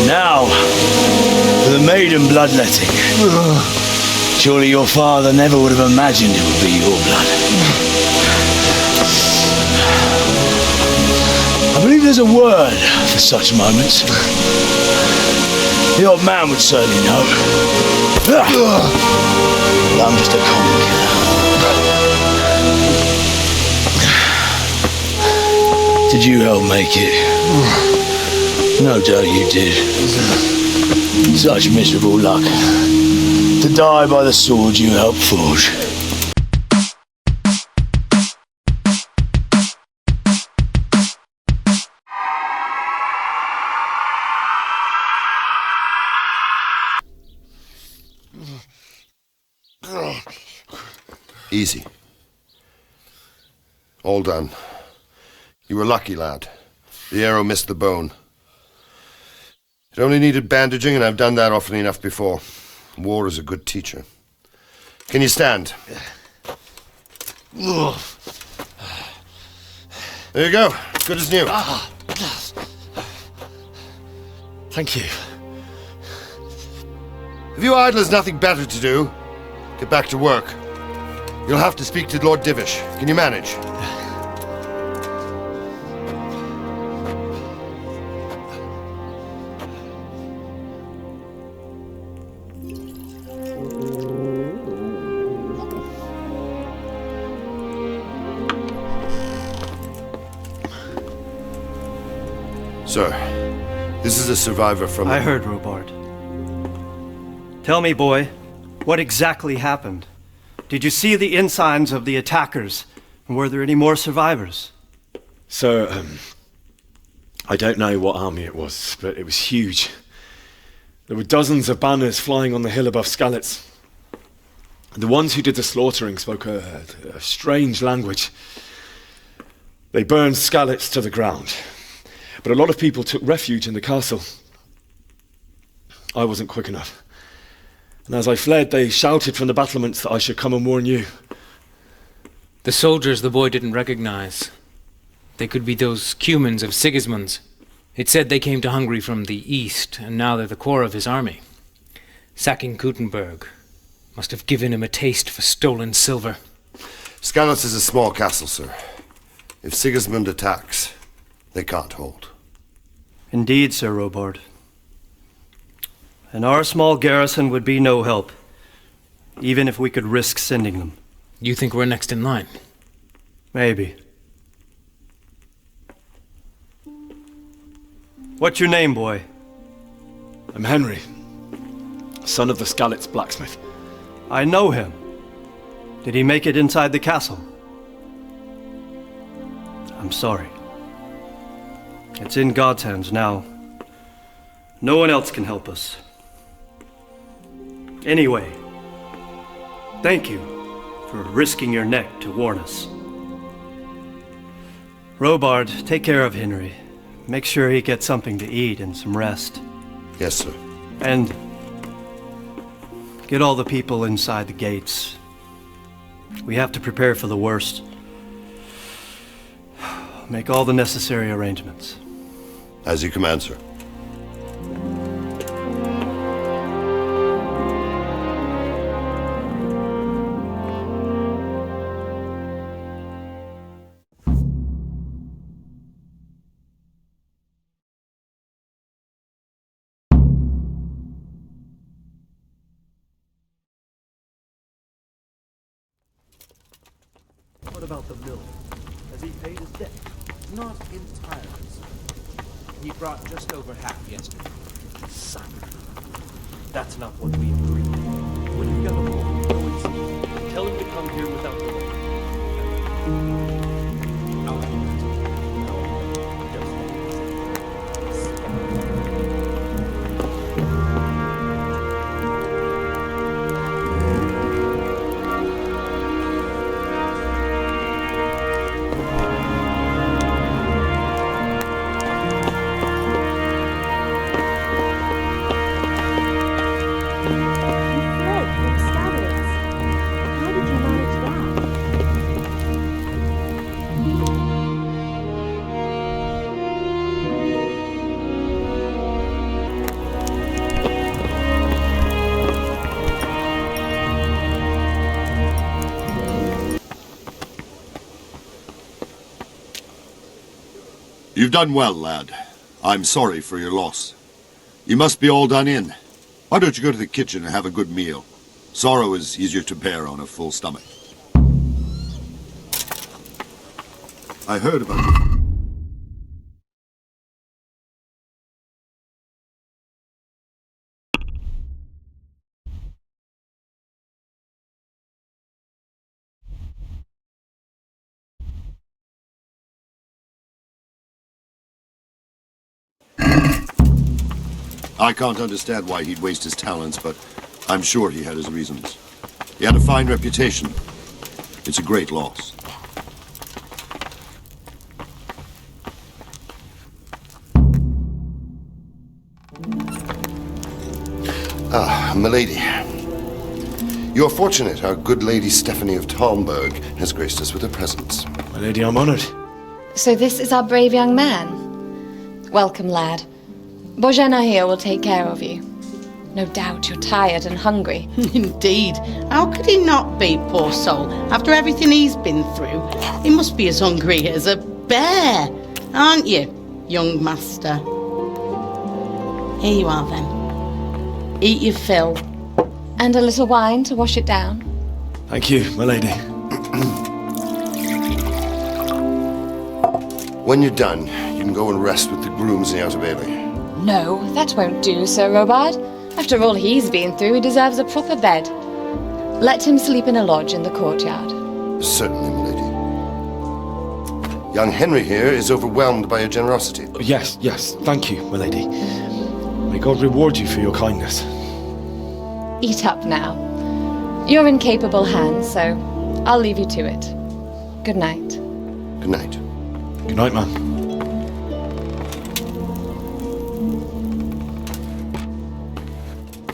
Now, for the maiden bloodletting. Surely your father never would have imagined it would be your blood. I believe there's a word for such moments. The old man would certainly know. But I'm just a common killer. Did you help make it? No doubt you did. Such miserable luck. To die by the sword you helped forge. Easy. All done. You were lucky, lad. The arrow missed the bone. It only needed bandaging, and I've done that often enough before. War is a good teacher. Can you stand? There you go. Good as new. Thank you. If you idlers nothing better to do, get back to work. You'll have to speak to Lord Divish. Can you manage? Sir, this is a survivor from... I heard, Robard. Tell me, boy, what exactly happened? Did you see the ensigns of the attackers? And were there any more survivors? So, I don't know what army it was, but it was huge. There were dozens of banners flying on the hill above Skalitz. The ones who did the slaughtering spoke a strange language. They burned Skalitz to the ground. But a lot of people took refuge in the castle. I wasn't quick enough. And as I fled, they shouted from the battlements that I should come and warn you. The soldiers the boy didn't recognize. They could be those Cumans of Sigismund's. It said they came to Hungary from the east, and now they're the core of his army. Sacking Kuttenberg must have given him a taste for stolen silver. Skalitz is a small castle, sir. If Sigismund attacks, they can't hold. Indeed, Sir Robard. And our small garrison would be no help, even if we could risk sending them. You think we're next in line? Maybe. What's your name, boy? I'm Henry, son of the Skalitz blacksmith. I know him. Did he make it inside the castle? I'm sorry. It's in God's hands now. No one else can help us. Anyway, thank you for risking your neck to warn us. Robard, take care of Henry. Make sure he gets something to eat and some rest. Yes, sir. And get all the people inside the gates. We have to prepare for the worst. Make all the necessary arrangements. As you command, sir. What about the mill? Has he paid his debt? Not entirely, sir. He brought just over half yesterday. Son. That's not what we agreed. When you get a moment, go and see him. Tell him to come here without delay. I'll do that. You fled from Skalitz. How did you manage that? You've done well, lad. I'm sorry for your loss. You must be all done in. Why don't you go to the kitchen and have a good meal? Sorrow is easier to bear on a full stomach. I heard about you. I can't understand why he'd waste his talents, but I'm sure he had his reasons. He had a fine reputation. It's a great loss. Ah, milady. You're fortunate our good lady Stephanie of Talmberg has graced us with her presence. My lady, I'm honored. So this is our brave young man. Welcome, lad. Bojana here will take care of you. No doubt you're tired and hungry. Indeed. How could he not be, poor soul? After everything he's been through, he must be as hungry as a bear. Aren't you, young master? Here you are, then. Eat your fill. And a little wine to wash it down. Thank you, my lady. When you're done, you can go and rest with the grooms in the Outer Bailey. No, that won't do, Sir Robard. After all he's been through, he deserves a proper bed. Let him sleep in a lodge in the courtyard. Certainly, milady. Young Henry here is overwhelmed by your generosity. Yes, thank you, my lady. May God reward you for your kindness. Eat up now. You're in capable hands, so I'll leave you to it. Good night. Good night. Good night, man.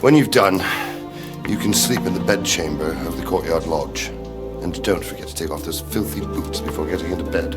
When you've done, you can sleep in the bedchamber of the courtyard lodge. And don't forget to take off those filthy boots before getting into bed.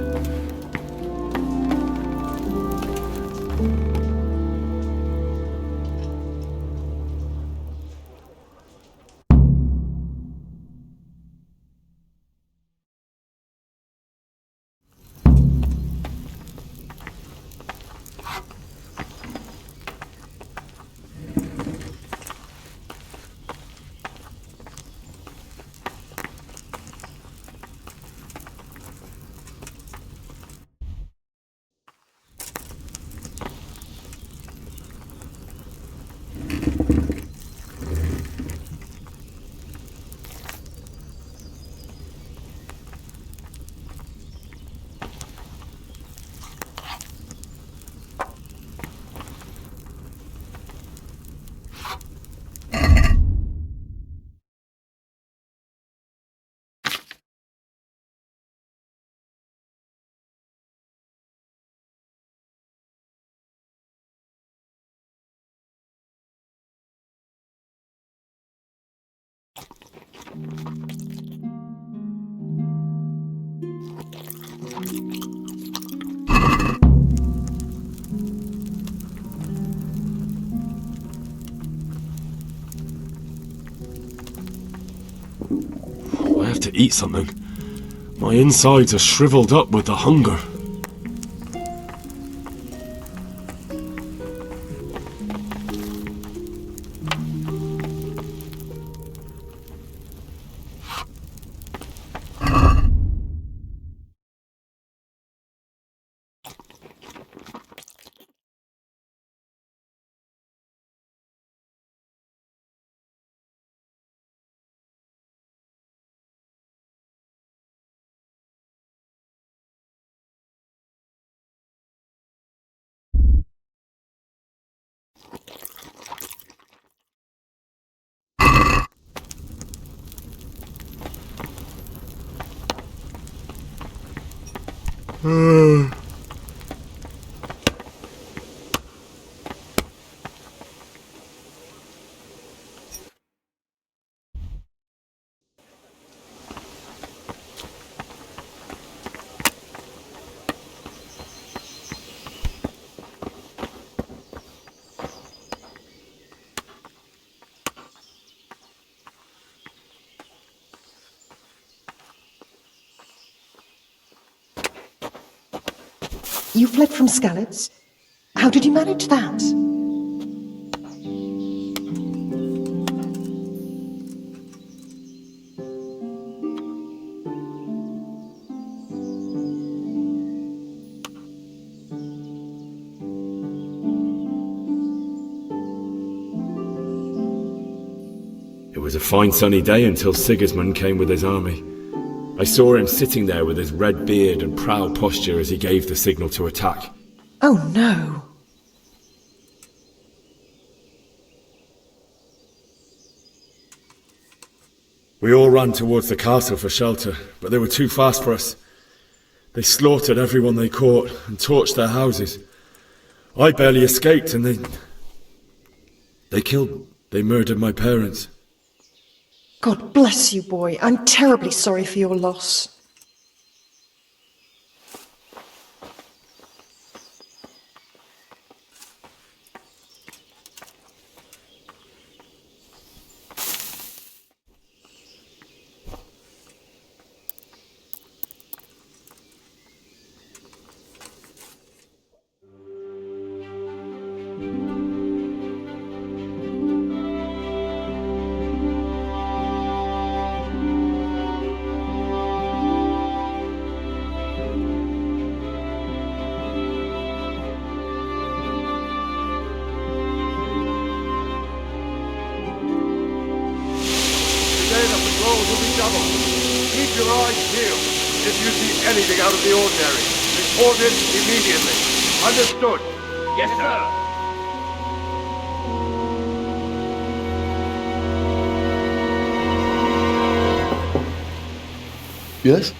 I have to eat something. My insides are shriveled up with the hunger. You fled from Skalitz? How did you manage that? It was a fine sunny day until Sigismund came with his army. I saw him sitting there with his red beard and proud posture as he gave the signal to attack. Oh no! We all ran towards the castle for shelter, but they were too fast for us. They slaughtered everyone they caught and torched their houses. I barely escaped and they murdered my parents. God bless you, boy. I'm terribly sorry for your loss. Keep your eyes peeled. If you see anything out of the ordinary, report it immediately. Understood? Yes, sir. Yes?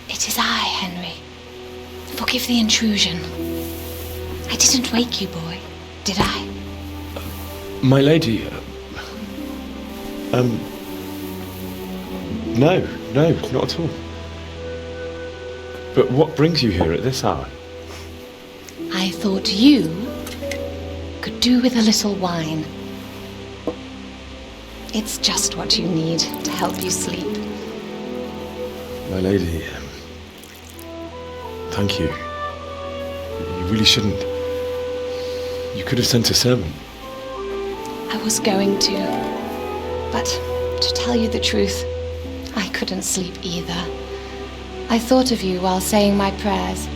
It is I, Henry. Forgive the intrusion. I didn't wake you, boy, did I? My lady, no, not at all. But what brings you here at this hour? I thought you could do with a little wine. It's just what you need to help you sleep. My lady, thank you. You really shouldn't. You could have sent a servant. I was going to, but to tell you the truth, I couldn't sleep either. I thought of you while saying my prayers.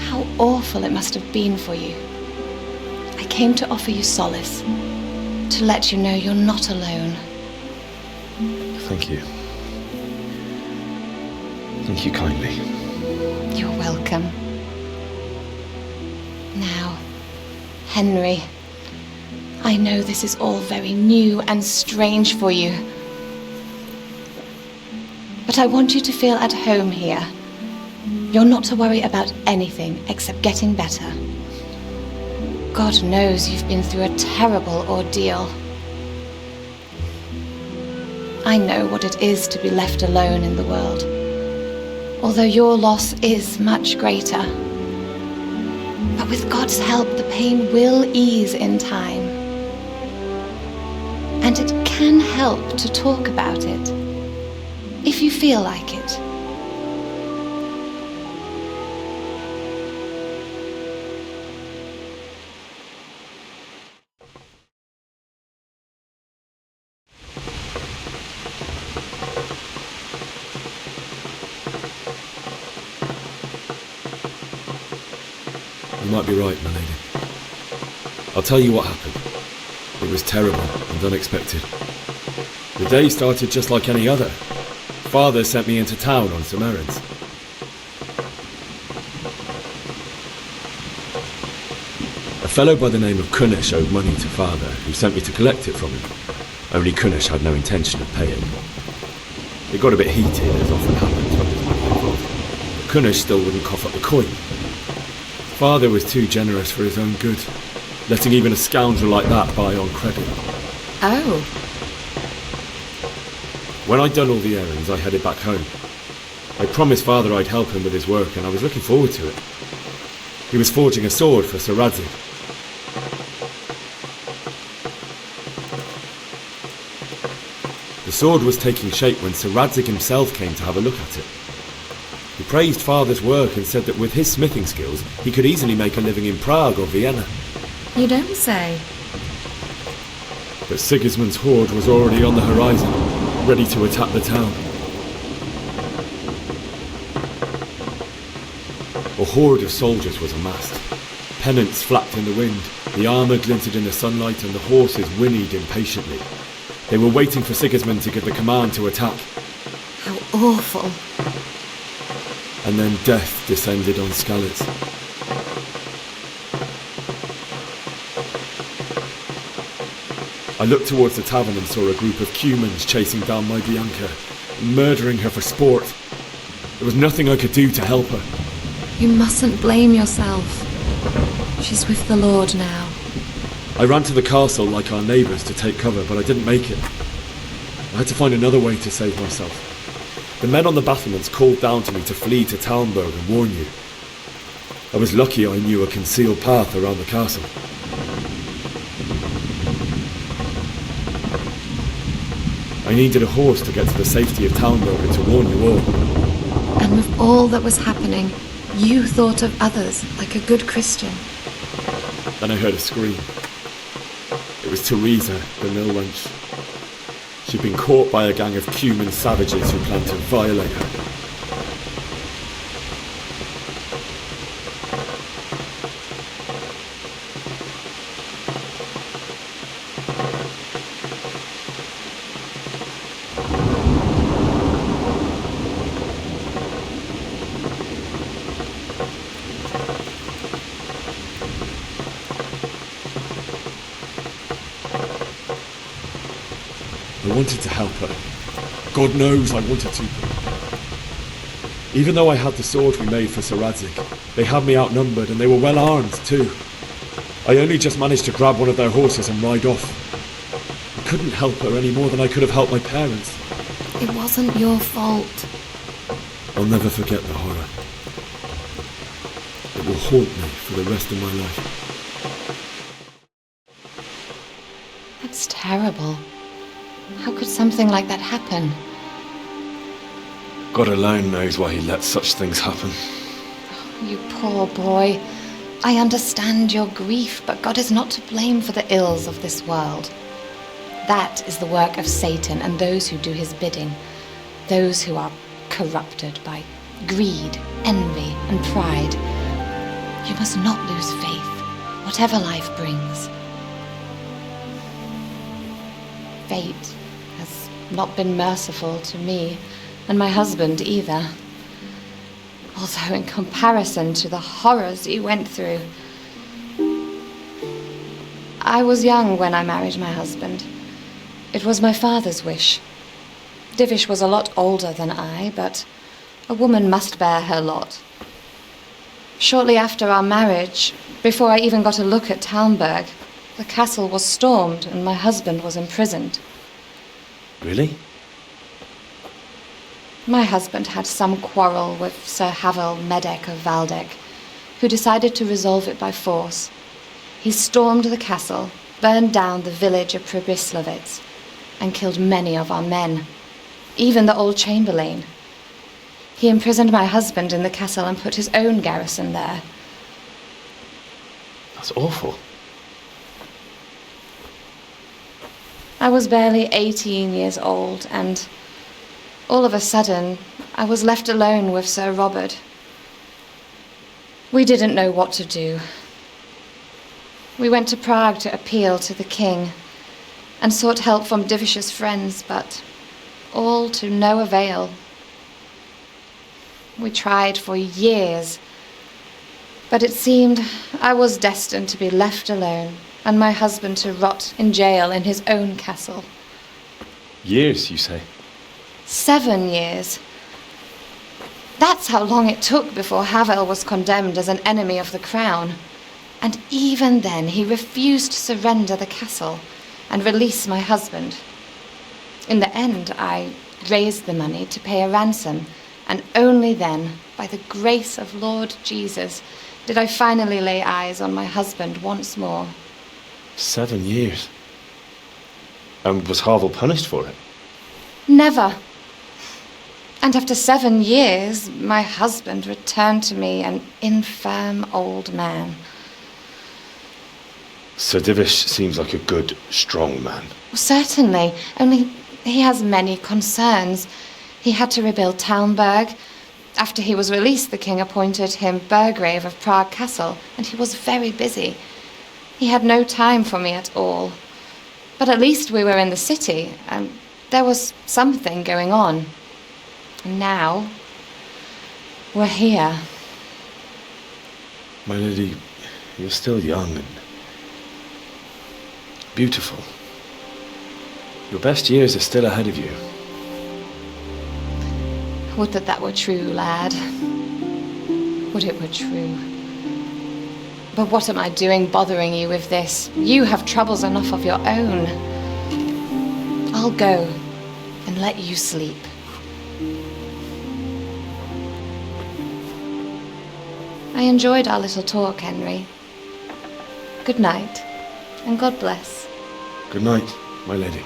How awful it must have been for you. I came to offer you solace, to let you know you're not alone. Thank you. Thank you kindly. You're welcome. Now, Henry, I know this is all very new and strange for you. But I want you to feel at home here. You're not to worry about anything except getting better. God knows you've been through a terrible ordeal. I know what it is to be left alone in the world, although your loss is much greater. But with God's help, the pain will ease in time. And it can help to talk about it, if you feel like it. You might be right, my lady. I'll tell you what happened. It was terrible and unexpected. The day started just like any other. Father sent me into town on some errands. A fellow by the name of Kunish owed money to Father, who sent me to collect it from him. Only Kunish had no intention of paying. It got a bit heated, as often happens when there's money involved. But Kunish still wouldn't cough up the coin. Father was too generous for his own good, letting even a scoundrel like that buy on credit. Oh. When I'd done all the errands, I headed back home. I promised Father I'd help him with his work, and I was looking forward to it. He was forging a sword for Sir Radzig. The sword was taking shape when Sir Radzig himself came to have a look at it. He praised Father's work and said that with his smithing skills, he could easily make a living in Prague or Vienna. You don't say. But Sigismund's horde was already on the horizon, ready to attack the town. A horde of soldiers was amassed. Pennants flapped in the wind, the armour glinted in the sunlight, and the horses whinnied impatiently. They were waiting for Sigismund to give the command to attack. How awful. And then death descended on Skalitz. I looked towards the tavern and saw a group of Cumans chasing down my Bianca, murdering her for sport. There was nothing I could do to help her. You mustn't blame yourself. She's with the Lord now. I ran to the castle like our neighbours to take cover, but I didn't make it. I had to find another way to save myself. The men on the battlements called down to me to flee to Talmberg and warn you. I was lucky I knew a concealed path around the castle. I needed a horse to get to the safety of Talmberg and to warn you all. And with all that was happening, you thought of others like a good Christian. Then I heard a scream. It was Teresa, the mill wench. She'd been caught by a gang of Cuman savages who planned to violate her. I wanted to help her. God knows I wanted to. Even though I had the sword we made for Sir Radzig, they had me outnumbered and they were well armed too. I only just managed to grab one of their horses and ride off. I couldn't help her any more than I could have helped my parents. It wasn't your fault. I'll never forget the horror. It will haunt me for the rest of my life. That's terrible. How could something like that happen? God alone knows why he lets such things happen. You poor boy. I understand your grief, but God is not to blame for the ills of this world. That is the work of Satan and those who do his bidding. Those who are corrupted by greed, envy, and pride. You must not lose faith, whatever life brings. Fate has not been merciful to me, and my husband either. Although in comparison to the horrors he went through. I was young when I married my husband. It was my father's wish. Divish was a lot older than I, but a woman must bear her lot. Shortly after our marriage, before I even got a look at Talmberg, the castle was stormed and my husband was imprisoned. Really? My husband had some quarrel with Sir Havel Medek of Valdek, who decided to resolve it by force. He stormed the castle, burned down the village of Pribyslavitz, and killed many of our men, even the old chamberlain. He imprisoned my husband in the castle and put his own garrison there. That's awful. I was barely 18 years old, and all of a sudden, I was left alone with Sir Robert. We didn't know what to do. We went to Prague to appeal to the king and sought help from Divish's friends, but all to no avail. We tried for years, but it seemed I was destined to be left alone and my husband to rot in jail in his own castle. Years, you say? 7 years. That's how long it took before Havel was condemned as an enemy of the crown. And even then he refused to surrender the castle and release my husband. In the end, I raised the money to pay a ransom, and only then, by the grace of Lord Jesus, did I finally lay eyes on my husband once more. 7 years? And was Havel punished for it? Never. And after 7 years, my husband returned to me an infirm old man. Sir Divish seems like a good, strong man. Certainly, only he has many concerns. He had to rebuild Talmberg. After he was released, the king appointed him Burgrave of Prague Castle, and he was very busy. He had no time for me at all. But at least we were in the city, and there was something going on. And now, we're here. My lady, you're still young and beautiful. Your best years are still ahead of you. Would that that were true, lad. Would it were true. But what am I doing bothering you with this? You have troubles enough of your own. I'll go and let you sleep. I enjoyed our little talk, Henry. Good night, and God bless. Good night, my lady.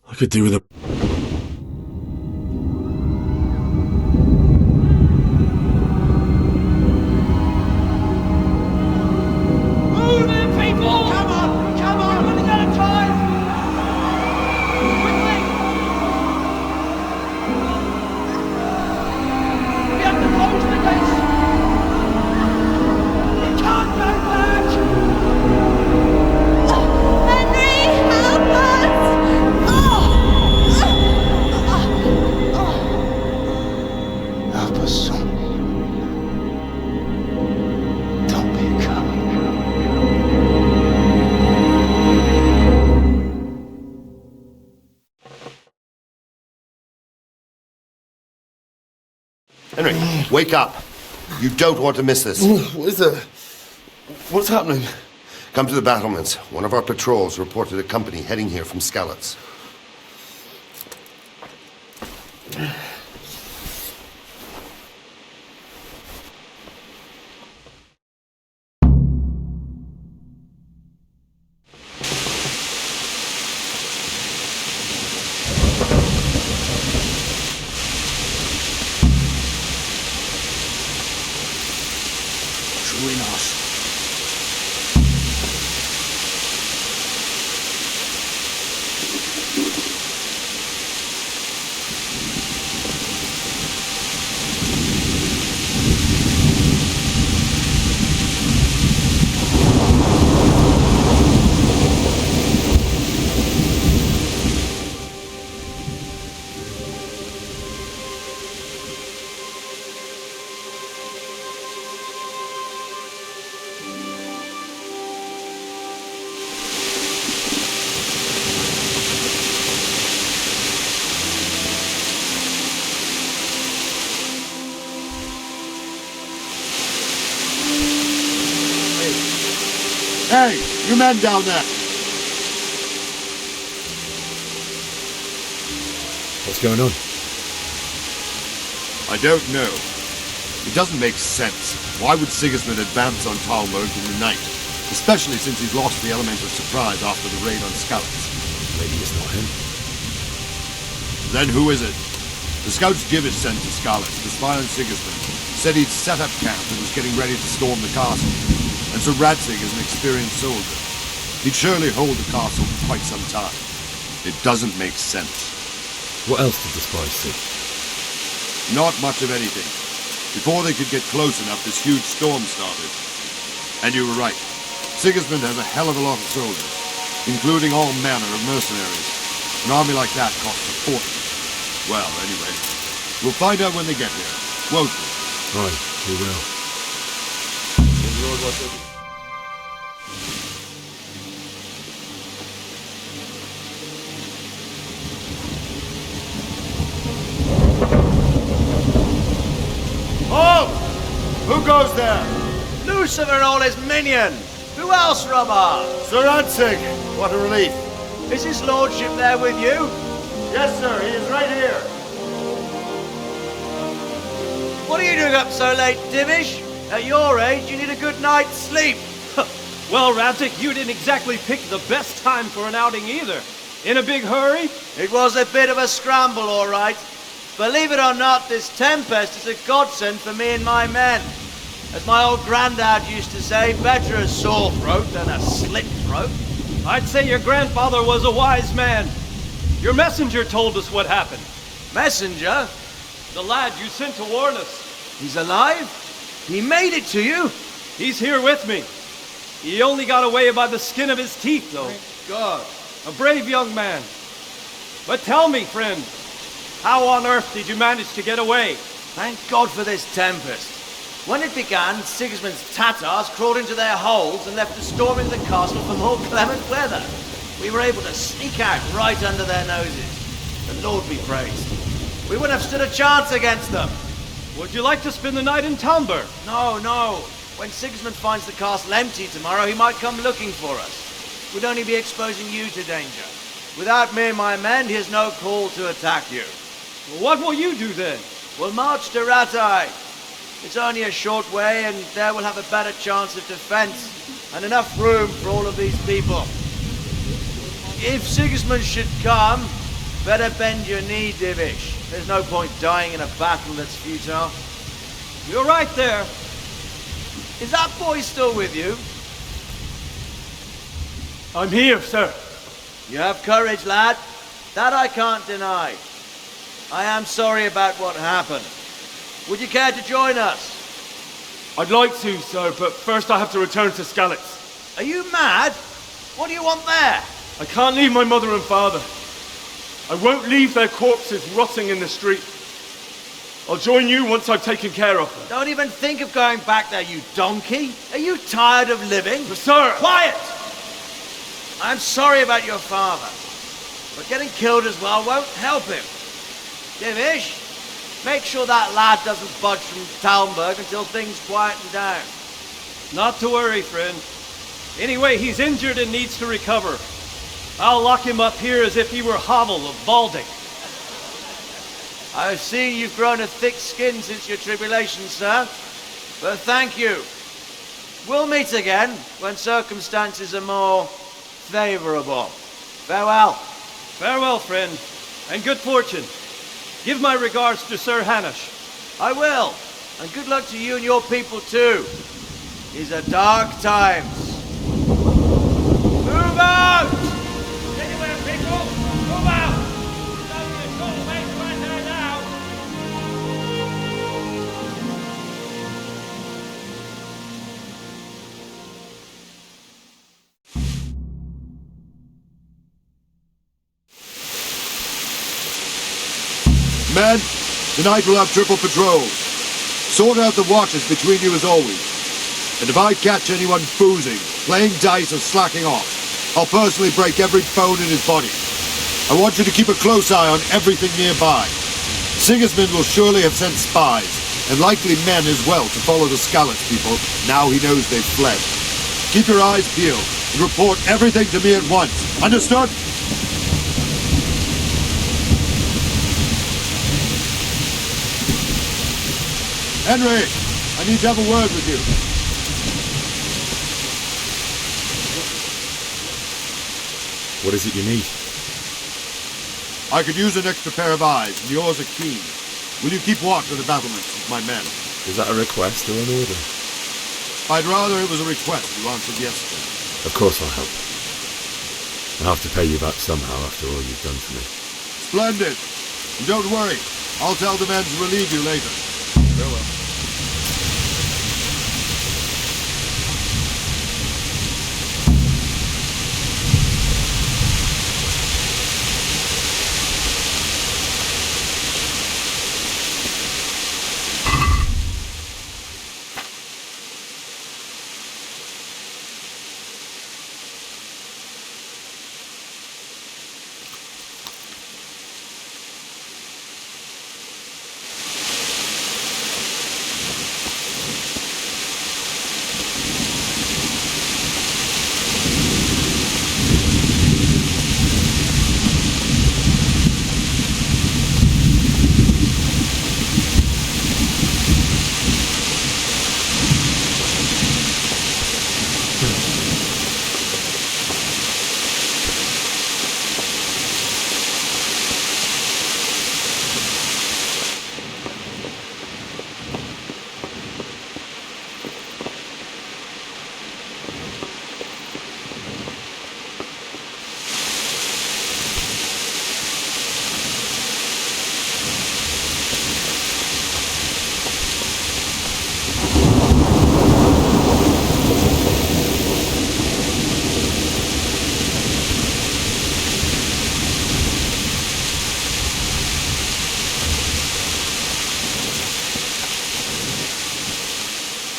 I could do with a... Henry, wake up. You don't want to miss this. What is it? What's happening? Come to the battlements. One of our patrols reported a company heading here from Skalitz. Hey, you men down there! What's going on? I don't know. It doesn't make sense. Why would Sigismund advance on Talmberg in the night? Especially since he's lost the element of surprise after the raid on Skalitz. Maybe it's not him. Then who is it? The scouts Divish sent to Skalitz to spy on Sigismund said he'd set up camp and was getting ready to storm the castle. And so Radzig is an experienced soldier. He'd surely hold the castle for quite some time. It doesn't make sense. What else did the spies see? Not much of anything. Before they could get close enough, this huge storm started. And you were right. Sigismund has a hell of a lot of soldiers, including all manner of mercenaries. An army like that costs a fortune. Well, anyway, we'll find out when they get here, won't we? Aye, we will. Lord, what's over? Halt! Who goes there? Lucifer and all his minions! Who Who else, Robert? Sir Ansig, what a relief. Is his lordship there with you? Yes, sir, he is right here. What are you doing up so late, Divish? At your age, you need a good night's sleep. Well, Ravdik, you didn't exactly pick the best time for an outing either. In a big hurry? It was a bit of a scramble, all right. Believe it or not, this tempest is a godsend for me and my men. As my old granddad used to say, better a sore throat than a slit throat. I'd say your grandfather was a wise man. Your messenger told us what happened. Messenger? The lad you sent to warn us. He's alive? He made it to you? He's here with me. He only got away by the skin of his teeth, though. Thank God. A brave young man. But tell me, friend, how on earth did you manage to get away? Thank God for this tempest. When it began, Sigismund's Tatars crawled into their holes and left a storm in the castle for more clement weather. We were able to sneak out right under their noses. The Lord be praised. We wouldn't have stood a chance against them. Would you like to spend the night in Talmberg? No. When Sigismund finds the castle empty tomorrow, he might come looking for us. We'd only be exposing you to danger. Without me and my men, he has no call to attack you. Well, what will you do then? We'll march to Ratai. It's only a short way, and there we'll have a better chance of defense and enough room for all of these people. If Sigismund should come, better bend your knee, Divish. There's no point dying in a battle that's futile. You're right there. Is that boy still with you? I'm here, sir. You have courage, lad. That I can't deny. I am sorry about what happened. Would you care to join us? I'd like to, sir, but first I have to return to Skalitz. Are you mad? What do you want there? I can't leave my mother and father. I won't leave their corpses rotting in the street. I'll join you once I've taken care of them. Don't even think of going back there, you donkey. Are you tired of living? But sir... Quiet! I'm sorry about your father, but getting killed as well won't help him. Divish, make sure that lad doesn't budge from Talmberg until things quieten down. Not to worry, friend. Anyway, he's injured and needs to recover. I'll lock him up here as if he were Havel of Balding. I've seen you've grown a thick skin since your tribulation, sir. But thank you. We'll meet again when circumstances are more favorable. Farewell. Farewell, friend, and good fortune. Give my regards to Sir Hanush. I will, and good luck to you and your people too. These are dark times. Move out! Anywhere, people! Move out! There's only a short way to enter now. Men, tonight we'll have triple patrols. Sort out the watches between you as always. And if I catch anyone boozing, playing dice or slacking off, I'll personally break every bone in his body. I want you to keep a close eye on everything nearby. Sigismund will surely have sent spies, and likely men as well, to follow the Skalitz people, now he knows they've fled. Keep your eyes peeled, and report everything to me at once. Understood? Henry, I need to have a word with you. What is it you need? I could use an extra pair of eyes, and yours are keen. Will you keep watch of the battlements with my men? Is that a request or an order? I'd rather it was a request you answered yesterday. Of course I'll help. I'll have to pay you back somehow after all you've done for me. Splendid. And don't worry, I'll tell the men to relieve you later. Farewell.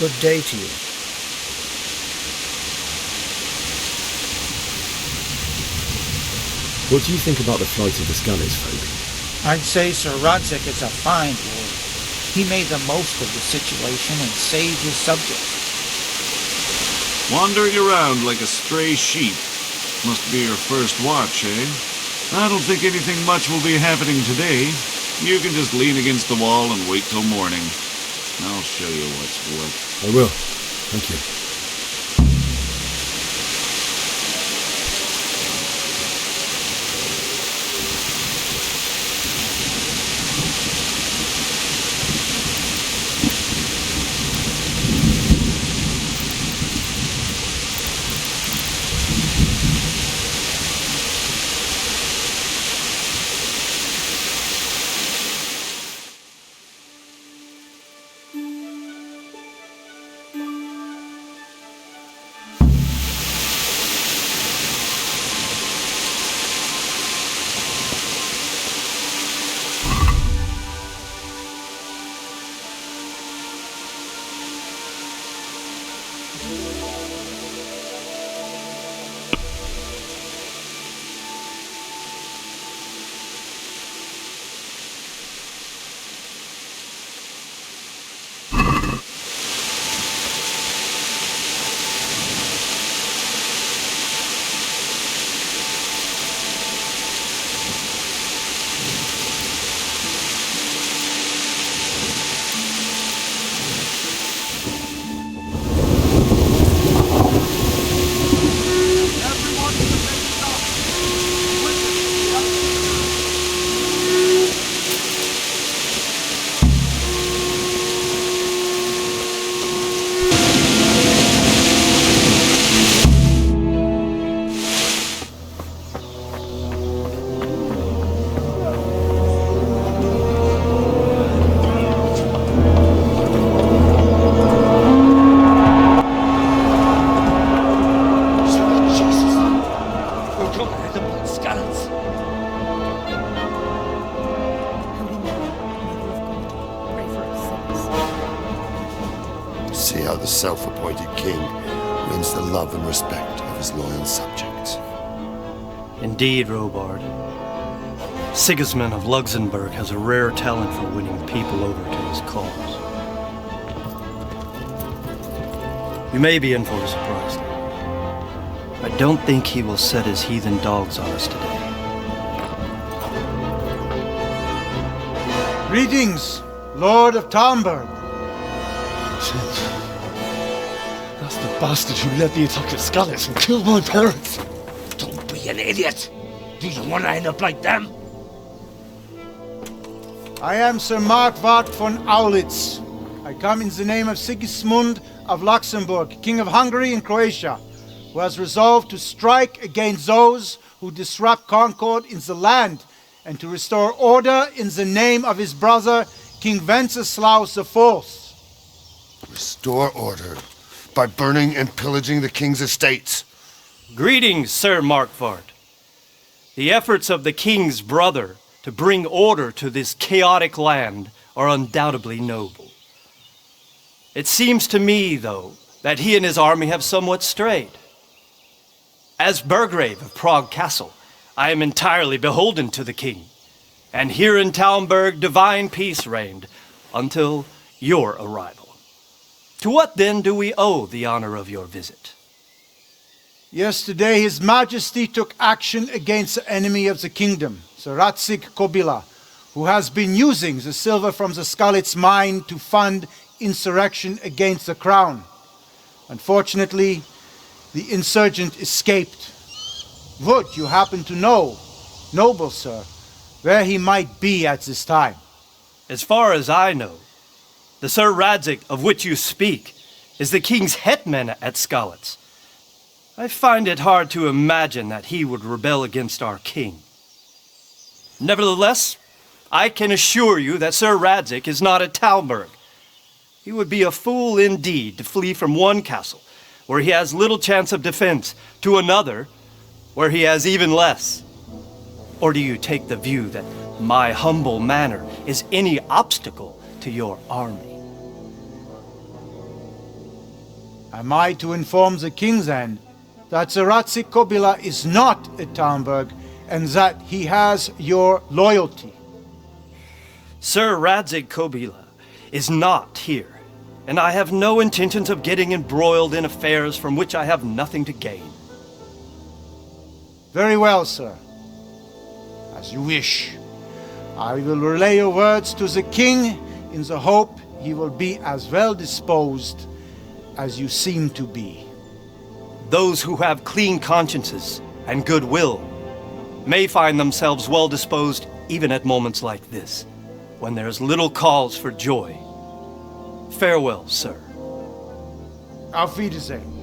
Good day to you. What do you think about the flight of the Skalitz folk? I'd say Sir Radzig is a fine lord. He made the most of the situation and saved his subjects. Wandering around like a stray sheep. Must be your first watch, eh? I don't think anything much will be happening today. You can just lean against the wall and wait till morning. I'll show you what's what. I will. Thank you. See how the self-appointed king wins the love and respect of his loyal subjects. Indeed, Robard. Sigismund of Luxembourg has a rare talent for winning people over to his cause. You may be in for a surprise, though. I don't think he will set his heathen dogs on us today. Greetings, Lord of Talmberg. That's the bastard who led the attack at Skalitz and killed my parents. Don't be an idiot. Do you want to end up like them? I am Sir Markwart von Aulitz. I come in the name of Sigismund of Luxembourg, King of Hungary and Croatia, who has resolved to strike against those who disrupt concord in the land and to restore order in the name of his brother, King Wenceslaus IV. Restore order by burning and pillaging the king's estates. Greetings, Sir Markwart. The efforts of the king's brother to bring order to this chaotic land are undoubtedly noble. It seems to me, though, that he and his army have somewhat strayed. As Burgrave of Prague Castle, I am entirely beholden to the king, and here in Talmberg divine peace reigned until your arrival. To what then do we owe the honor of your visit? Yesterday, His Majesty took action against the enemy of the kingdom, Sir Radzig Kobyla, who has been using the silver from the Skalitz mine to fund insurrection against the crown. Unfortunately, the insurgent escaped. Would you happen to know, noble sir, where he might be at this time? As far as I know, the Sir Radzig of which you speak is the king's hetman at Skalitz. I find it hard to imagine that he would rebel against our king. Nevertheless, I can assure you that Sir Radzig is not at Talmberg. He would be a fool indeed to flee from one castle, where he has little chance of defense, to another, where he has even less. Or do you take the view that my humble manner is any obstacle to your army? Am I to inform the king then that the Ratzik Kobila is not at Talmberg and that he has your loyalty? Sir Radzig Kobila is not here, and I have no intentions of getting embroiled in affairs from which I have nothing to gain. Very well, sir. As you wish. I will relay your words to the king in the hope he will be as well disposed as you seem to be. Those who have clean consciences and goodwill may find themselves well disposed even at moments like this, when there is little cause for joy. Farewell, sir. Auf Wiedersehen.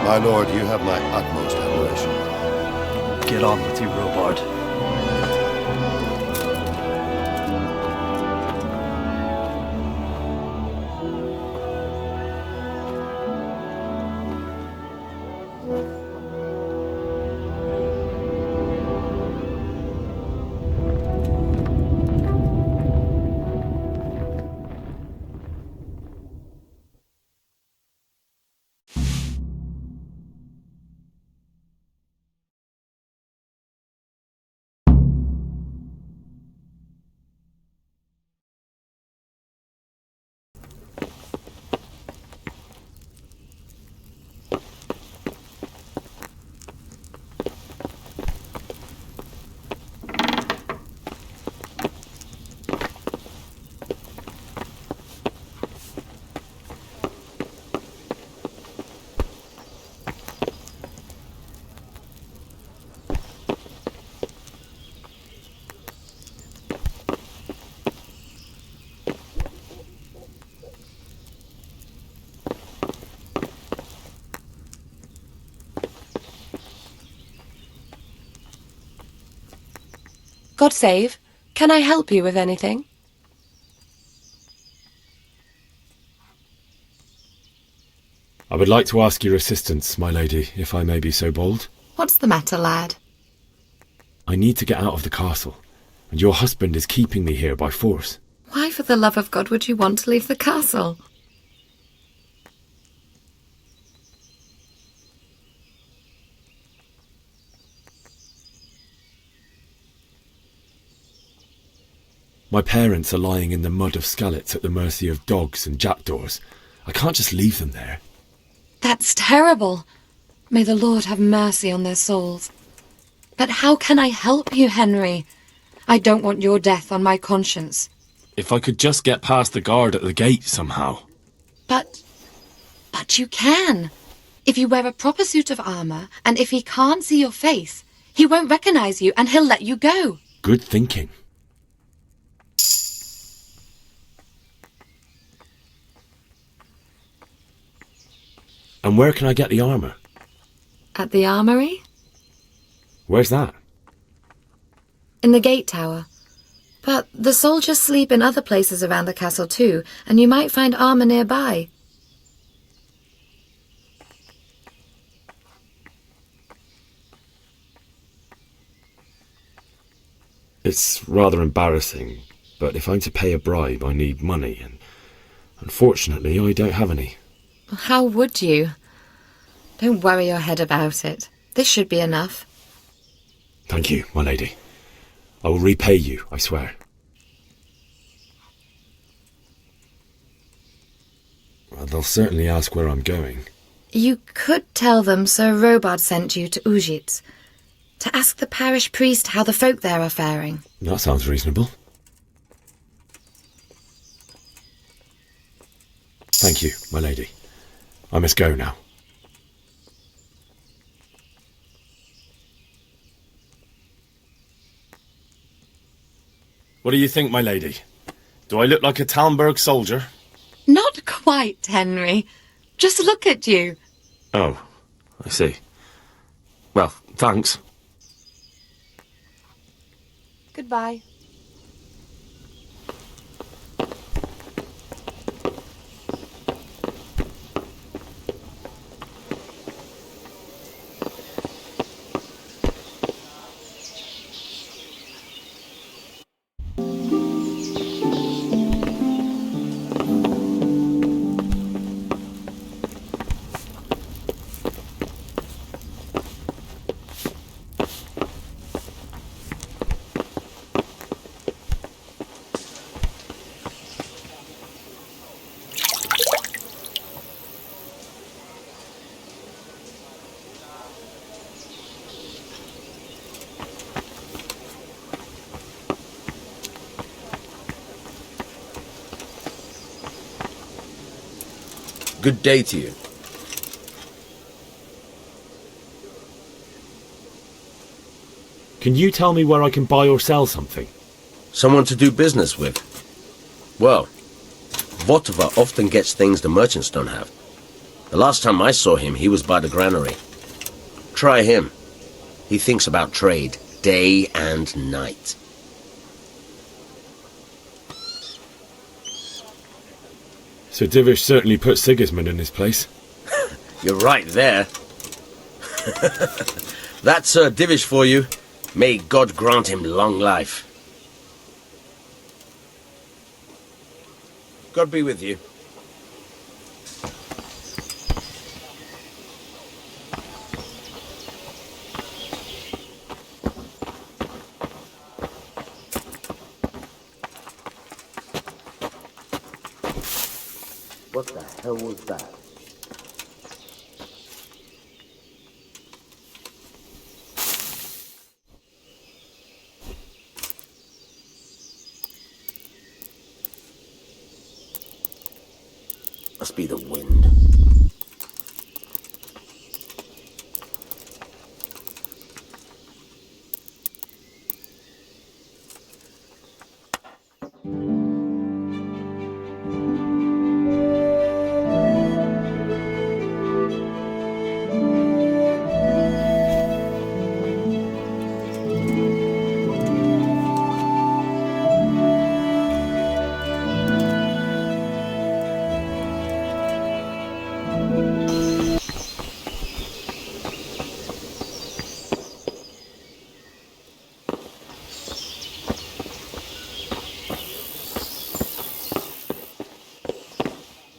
My lord, you have my utmost admiration. Get on with you, Robard. God save. Can I help you with anything? I would like to ask your assistance, my lady, if I may be so bold. What's the matter, lad? I need to get out of the castle, and your husband is keeping me here by force. Why, for the love of God, would you want to leave the castle? My parents are lying in the mud of Skalitz at the mercy of dogs and jackdaws. I can't just leave them there. That's terrible. May the Lord have mercy on their souls. But how can I help you, Henry? I don't want your death on my conscience. If I could just get past the guard at the gate somehow. But you can. If you wear a proper suit of armor, and if he can't see your face, he won't recognize you and he'll let you go. Good thinking. And where can I get the armour? At the armory? Where's that? In the gate tower. But the soldiers sleep in other places around the castle too, and you might find armour nearby. It's rather embarrassing, but if I'm to pay a bribe, I need money, and unfortunately I don't have any. How would you? Don't worry your head about it. This should be enough. Thank you, my lady. I will repay you, I swear. Well, they'll certainly ask where I'm going. You could tell them Sir Robard sent you to Ujitz, to ask the parish priest how the folk there are faring. That sounds reasonable. Thank you, my lady. I must go now. What do you think, my lady? Do I look like a Talmberg soldier? Not quite, Henry. Just look at you. Oh, I see. Well, thanks. Goodbye. Good day to you. Can you tell me where I can buy or sell something? Someone to do business with? Well, Votova often gets things the merchants don't have. The last time I saw him, he was by the granary. Try him. He thinks about trade, day and night. Sir Divish certainly put Sigismund in his place. You're right there. That's Sir Divish for you. May God grant him long life. God be with you. What the hell was that? Must be the wind.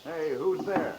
Hey, who's there?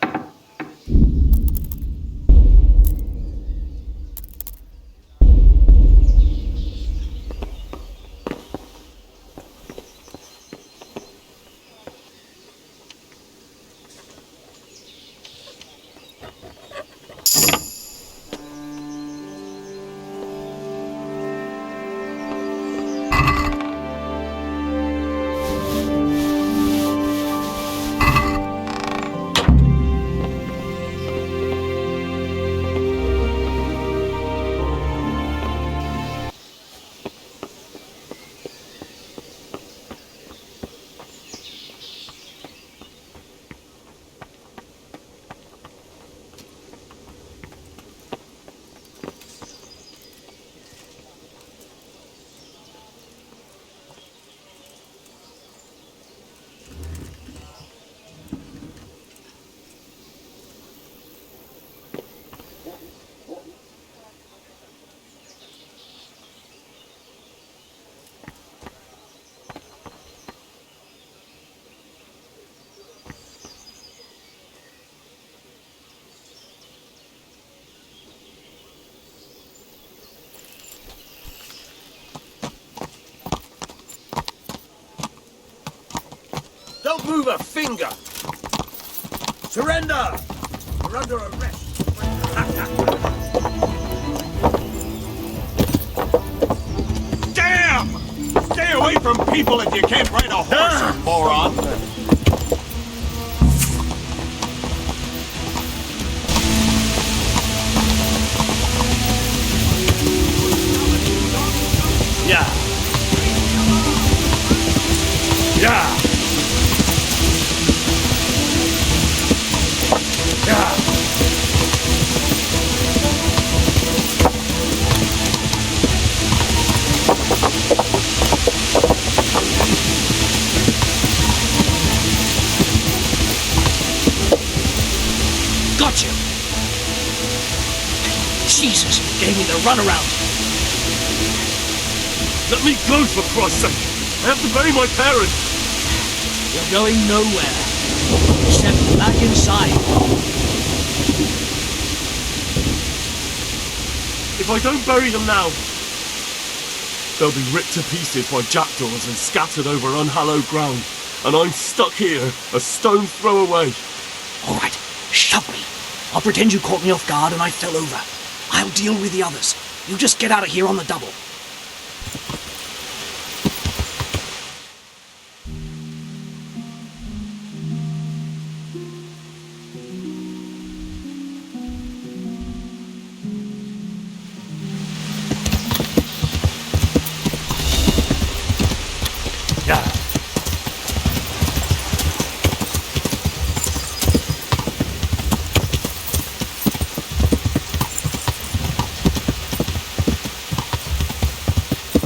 Don't move a finger! Surrender! You're under arrest. Damn! Stay away from people if you can't ride a horse, you moron! Yeah. Jesus, gave me the runaround. Let me go, for Christ's sake! I have to bury my parents! You're going nowhere. Step back inside. If I don't bury them now, they'll be ripped to pieces by jackdaws and scattered over unhallowed ground, and I'm stuck here, a stone's throw away. All right, shove me. I'll pretend you caught me off guard and I fell over. I'll deal with the others. You just get out of here on the double.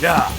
Yeah.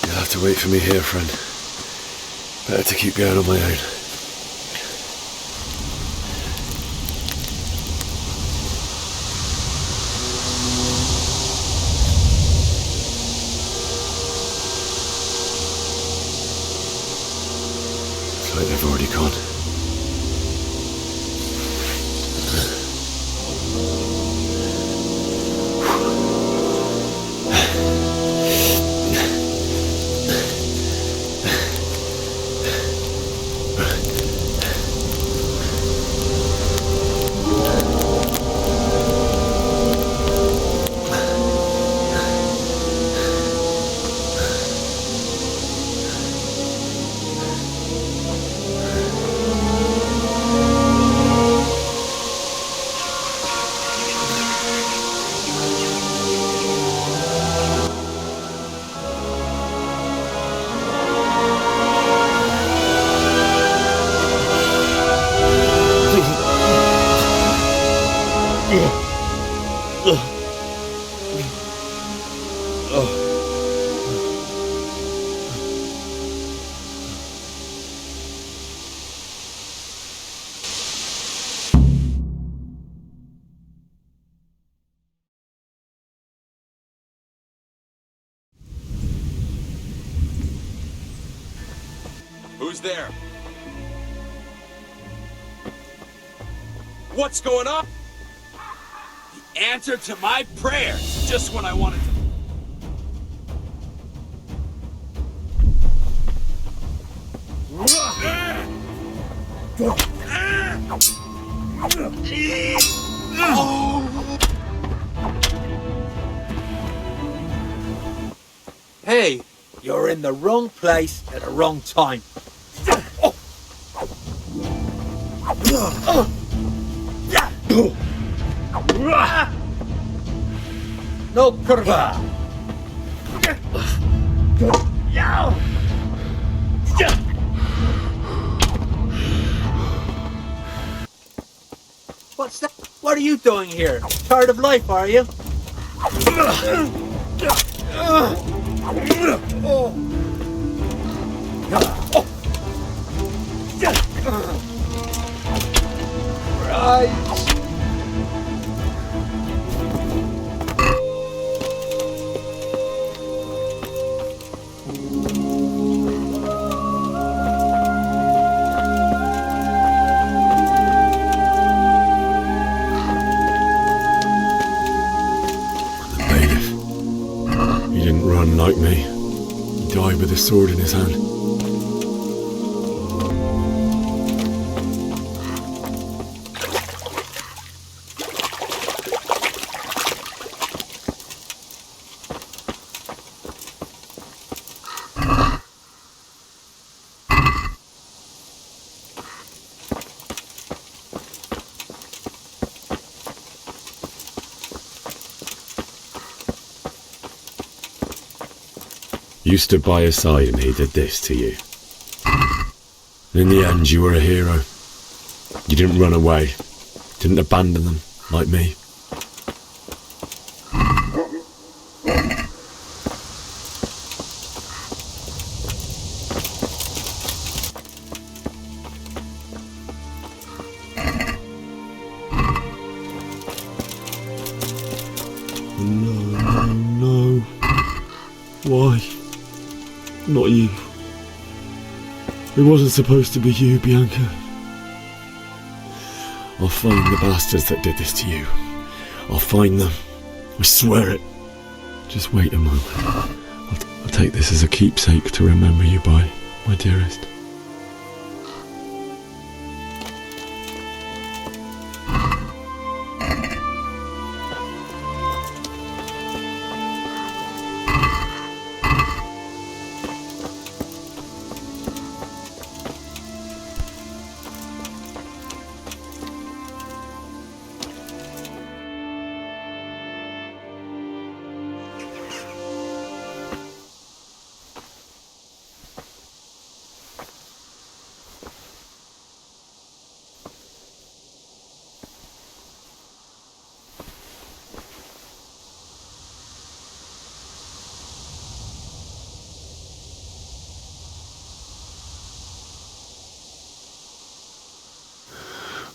You'll have to wait for me here, friend. Better to keep going on my own. It's like they've already gone. Who's there? What's going on? The answer to my prayers, just when I wanted to. Hey, you're in the wrong place at the wrong time. No curva. What's that? What are you doing here? Tired of life, are you? Right. He didn't run like me. He died with a sword in his hand. You stood by his side and he did this to you. And in the end, you were a hero. You didn't run away. Didn't abandon them, like me. No. Why? Not you. It wasn't supposed to be you, Bianca. I'll find the bastards that did this to you. I'll find them. I swear it. Just wait a moment. I'll take this as a keepsake to remember you by, my dearest.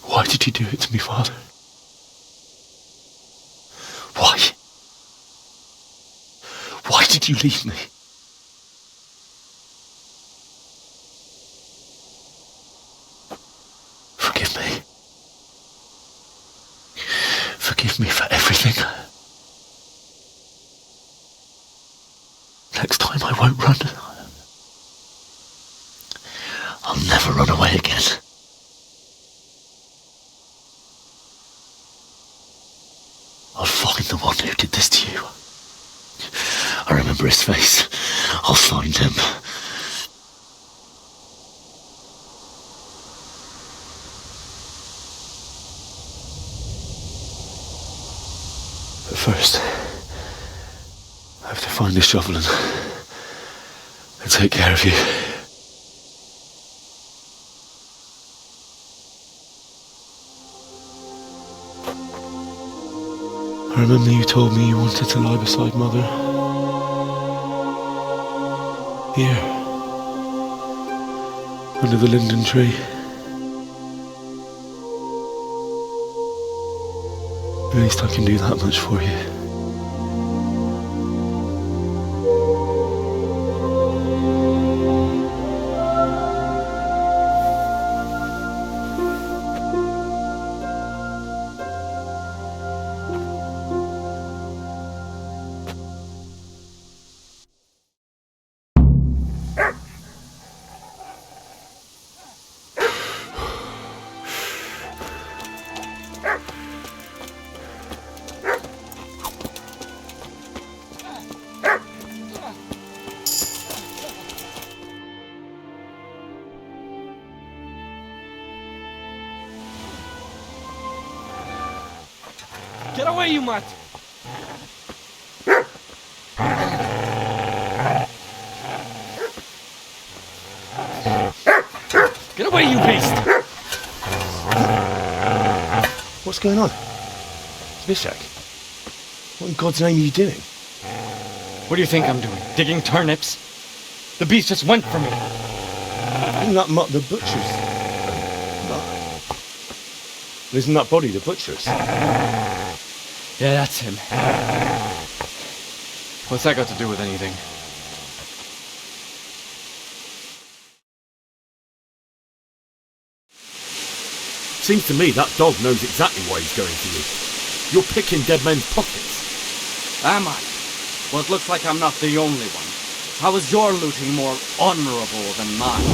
Why did you do it to me, Father? Why? Why did you leave me? Forgive me. Forgive me for everything. Next time I won't run. I'll never run away again. I'll find the one who did this to you. I remember his face. I'll find him. But first, I have to find the shovel and take care of you. I remember you told me you wanted to lie beside Mother. Here. Under the linden tree. At least I can do that much for you. Get away, you mutt! Get away, you beast! What's going on? Bishak? What in God's name are you doing? What do you think I'm doing? Digging turnips? The beast just went for me. Isn't that Mutt the butcher's? Isn't that body the butcher's? Yeah, that's him. What's that got to do with anything? Seems to me that dog knows exactly why he's going for you. You're picking dead men's pockets. Am I? Well, it looks like I'm not the only one. How is your looting more honorable than mine?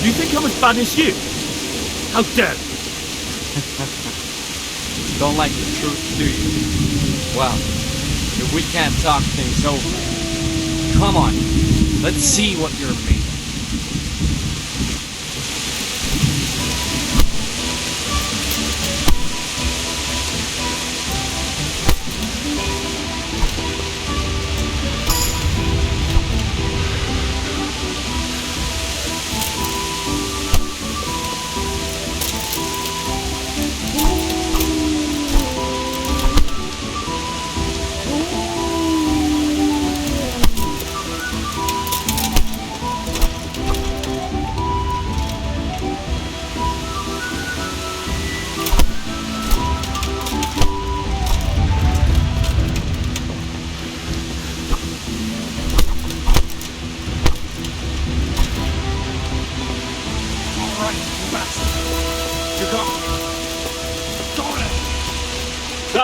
You think I'm as bad as you? How dare you? Don't like the truth, do you? Well, if we can't talk things over, come on, let's see what you're made of.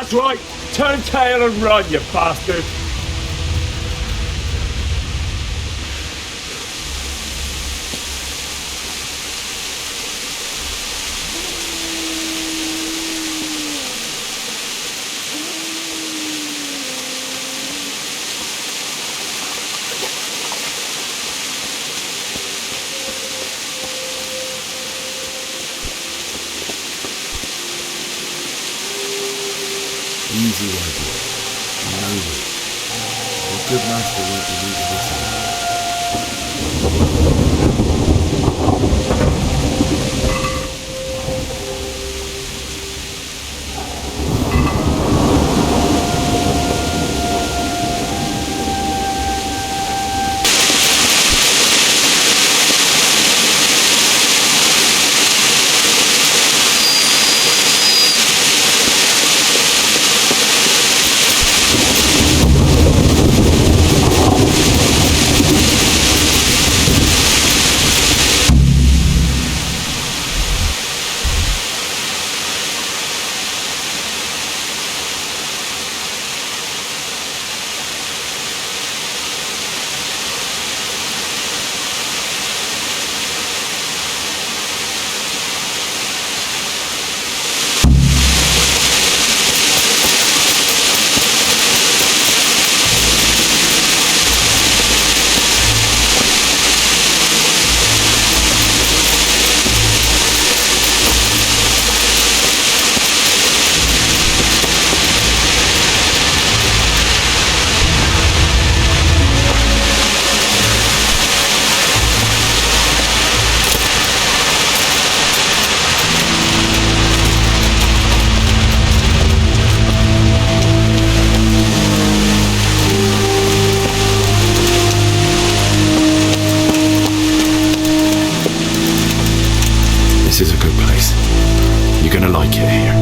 That's right. Turn tail and run, you bastard. Easy way, boy. No way. Your good master won't be leaving this This is a good place. You're gonna like it here.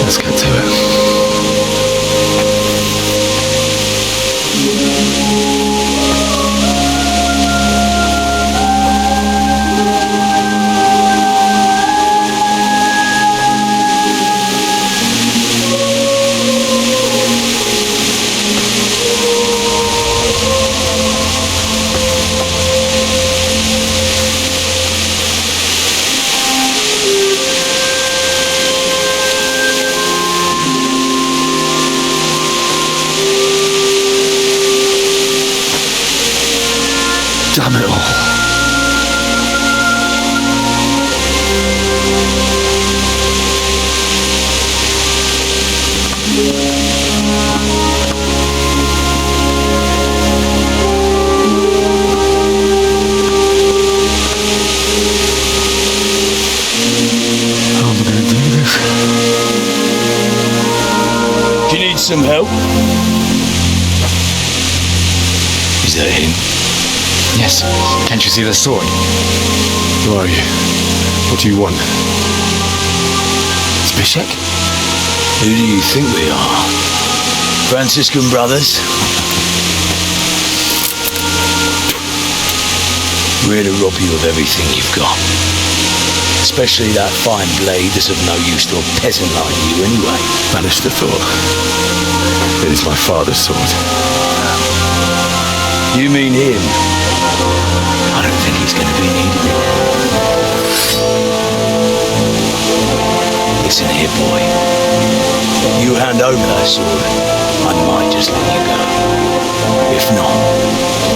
Let's get to it. Damn it all. How am I going to do this? Do you need some help? Is that him? Yes. Can't you see the sword? Who are you? What do you want? Zbyszek? Who do you think we are? Franciscan brothers? We're here to rob you of everything you've got. Especially that fine blade that's of no use to a peasant like you anyway. Banish the thought. It is my father's sword. You mean him? I don't think he's going to be needing it. Listen here, boy. You hand over that sword, I might just let you go. If not,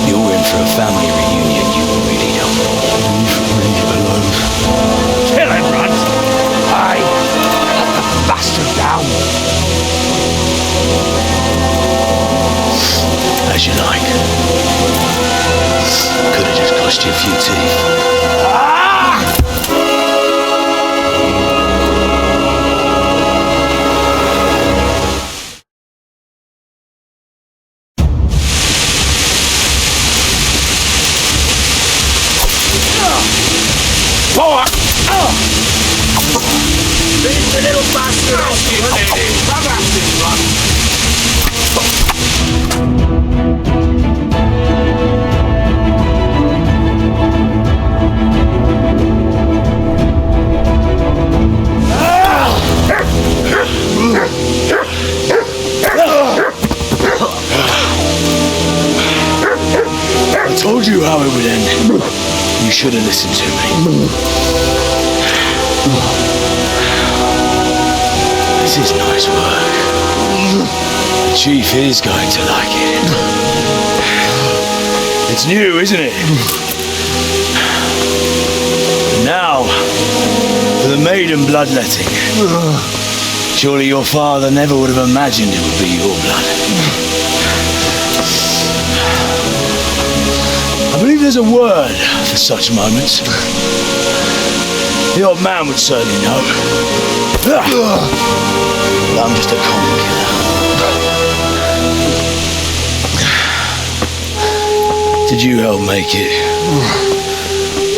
you're in for a family reunion you really don't want. Leave me alone. Kill him, Runt! Aye! Cut the bastard down! As you like. Could have just cost you a few teeth. Leave the little bastard off you, lady! Come at him, Runt! I told you how it would end. You should have listened to me. This is nice work. The chief is going to like it. It's new, isn't it? Now, for the maiden bloodletting. Surely your father never would have imagined it would be your blood. I believe there's a word for such moments. The old man would certainly know. But I'm just a common killer. Did you help make it?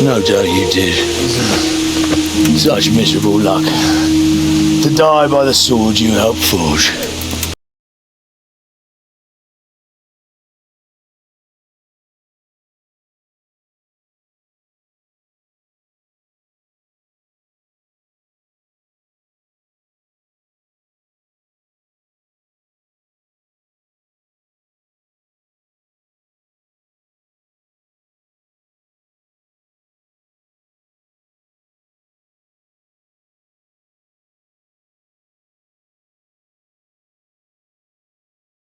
No doubt you did. Such miserable luck. To die by the sword you helped forge.